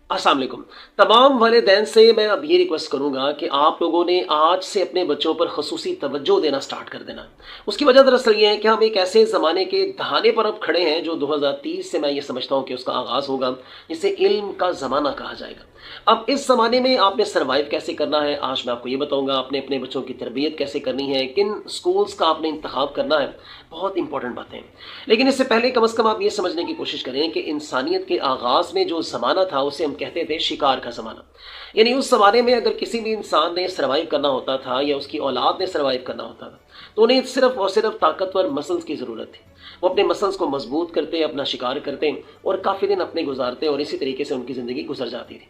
अस्सलाम वालेकुम। तमाम वालिदैन से मैं अब ये रिक्वेस्ट करूँगा कि आप लोगों ने आज से अपने बच्चों पर ख़ुसूसी तवज्जो देना स्टार्ट कर देना। उसकी वजह दरअसल ये है कि हम एक ऐसे ज़माने के दहाने पर अब खड़े हैं जो 2030 से मैं ये समझता हूँ कि उसका आगाज़ होगा, जिसे इल्म का ज़माना कहा जाएगा। अब इस ज़माने में आपने सर्वाइव कैसे करना है, आज मैं आपको ये बताऊँगा। आपने अपने बच्चों की तरबियत कैसे करनी है, किन स्कूल्स का आपने इंतखाब करना है, बहुत इंपॉर्टेंट बातें हैं। लेकिन इससे पहले कम से कम आप ये समझने की कोशिश करें कि इंसानियत के आगाज़ में जो ज़माना था उसे हम कहते थे शिकार का ज़माना। यानी उस ज़माने में अगर किसी भी इंसान ने सर्वाइव करना होता था या उसकी औलाद ने सर्वाइव करना होता था, तो उन्हें सिर्फ़ और सिर्फ़ ताकतवर मसल्स की ज़रूरत थी। वो अपने मसल्स को मज़बूत करते, अपना शिकार करते और काफ़ी दिन अपने गुज़ारते और इसी तरीके से उनकी ज़िंदगी गुज़र जाती थी।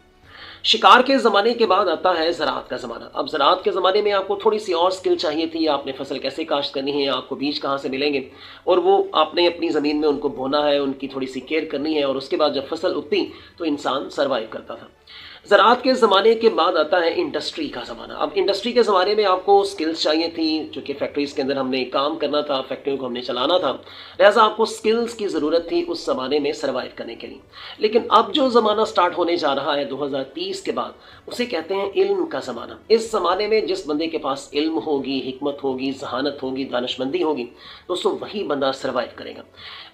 शिकार के ज़माने के बाद आता है ज़राअत का ज़माना। अब ज़राअत के ज़माने में आपको थोड़ी-सी और स्किल चाहिए थी, आपने फसल कैसे काश्त करनी है, आपको बीज कहाँ से मिलेंगे और वो आपने अपनी ज़मीन में उनको बोना है, उनकी थोड़ी-सी केयर करनी है और उसके बाद जब फसल उगती तो इंसान सर्वाइव करता था। ज़राअत के ज़माने के बाद आता है इंडस्ट्री का ज़माना। अब इंडस्ट्री के ज़माने में आपको स्किल्स चाहिए थी, चूँकि फैक्ट्रीज़ के अंदर हमने काम करना था, फैक्ट्रियों को हमने चलाना था, लिहाज़ा आपको स्किल्स की ज़रूरत थी उस ज़माने में सर्वाइव करने के लिए। लेकिन अब जो ज़माना स्टार्ट होने जा रहा है 2030 के बाद, उसे कहते हैं इल्म का ज़माना। इस ज़माने में जिस बंदे के पास इल्म होगी, हिकमत होगी, ज़हानत होगी, दानिशमंदी होगी, दोस्तों वही बंदा सर्वाइव करेगा।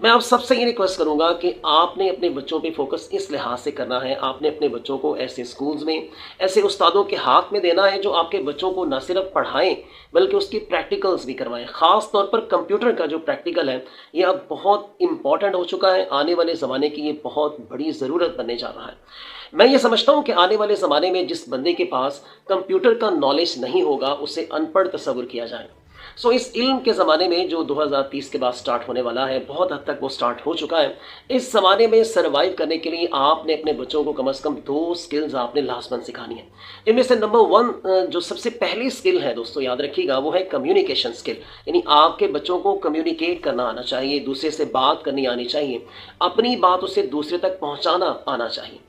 मैं आप सबसे ये रिक्वेस्ट करूँगा कि आपने अपने बच्चों पे फ़ोकस इस लिहाज से करना है, आपने अपने बच्चों को ऐसे स्कूल्स में, ऐसे उस्तादों के हाथ में देना है जो आपके बच्चों को न सिर्फ पढ़ाएँ बल्कि उसकी प्रैक्टिकल्स भी करवाएँ। ख़ास तौर पर कंप्यूटर का जो प्रैक्टिकल है, ये अब बहुत इम्पॉर्टेंट हो चुका है। आने वाले ज़माने की ये बहुत बड़ी ज़रूरत बनने जा रहा है। मैं ये समझता हूँ कि आने वाले ज़माने में जिस बंदे के पास कंप्यूटर का नॉलेज नहीं होगा, उसे अनपढ़ तस्वुर किया जाए। सो इस इल्म के ज़माने में जो 2030 के बाद स्टार्ट होने वाला है, बहुत हद तक वो स्टार्ट हो चुका है। इस ज़माने में सर्वाइव करने के लिए आपने अपने बच्चों को कम से कम 2 स्किल्स आपने लाज़मन सिखानी है। इनमें से नंबर 1 जो सबसे पहली स्किल है दोस्तों, याद रखिएगा, वो है कम्युनिकेशन स्किल। यानी आपके बच्चों को कम्युनिकेट करना आना चाहिए, दूसरे से बात करनी आनी चाहिए, अपनी बात उसे दूसरे तक पहुँचाना आना चाहिए।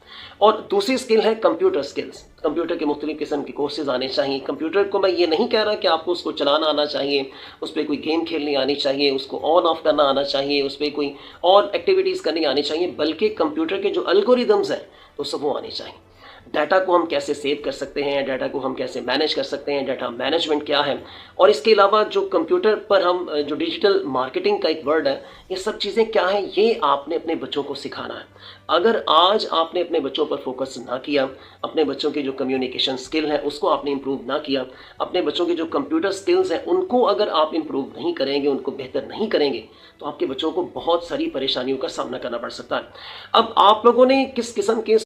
और दूसरी स्किल है कंप्यूटर स्किल्स। कंप्यूटर के मुख्तलिफ़ किस्म के कोर्सेज़ आने चाहिए। कंप्यूटर को मैं ये नहीं कह रहा कि आपको उसको चलाना आना चाहिए, उस पे कोई गेम खेलनी आनी चाहिए, उसको ऑन ऑफ करना आना चाहिए, उस पे कोई और एक्टिविटीज़ करनी आनी चाहिए, बल्कि कंप्यूटर के जो एल्गोरिदम्स हैं, तो सब वो आने चाहिए। डाटा को हम कैसे सेव कर सकते हैं, डाटा को हम कैसे मैनेज कर सकते हैं, डाटा मैनेजमेंट क्या है, और इसके अलावा जो कंप्यूटर पर हम जो डिजिटल मार्केटिंग का एक वर्ड है, ये सब चीज़ें क्या हैं, ये आपने अपने बच्चों को सिखाना है। अगर आज आपने अपने बच्चों पर फोकस ना किया, अपने बच्चों की जो कम्युनिकेशन स्किल है उसको आपने इम्प्रूव ना किया, अपने बच्चों की जो कंप्यूटर स्किल्स हैं उनको अगर आप इम्प्रूव नहीं करेंगे, उनको बेहतर नहीं करेंगे, तो आपके बच्चों को बहुत सारी परेशानियों का सामना करना पड़ सकता है। अब आप लोगों ने किस किस्म के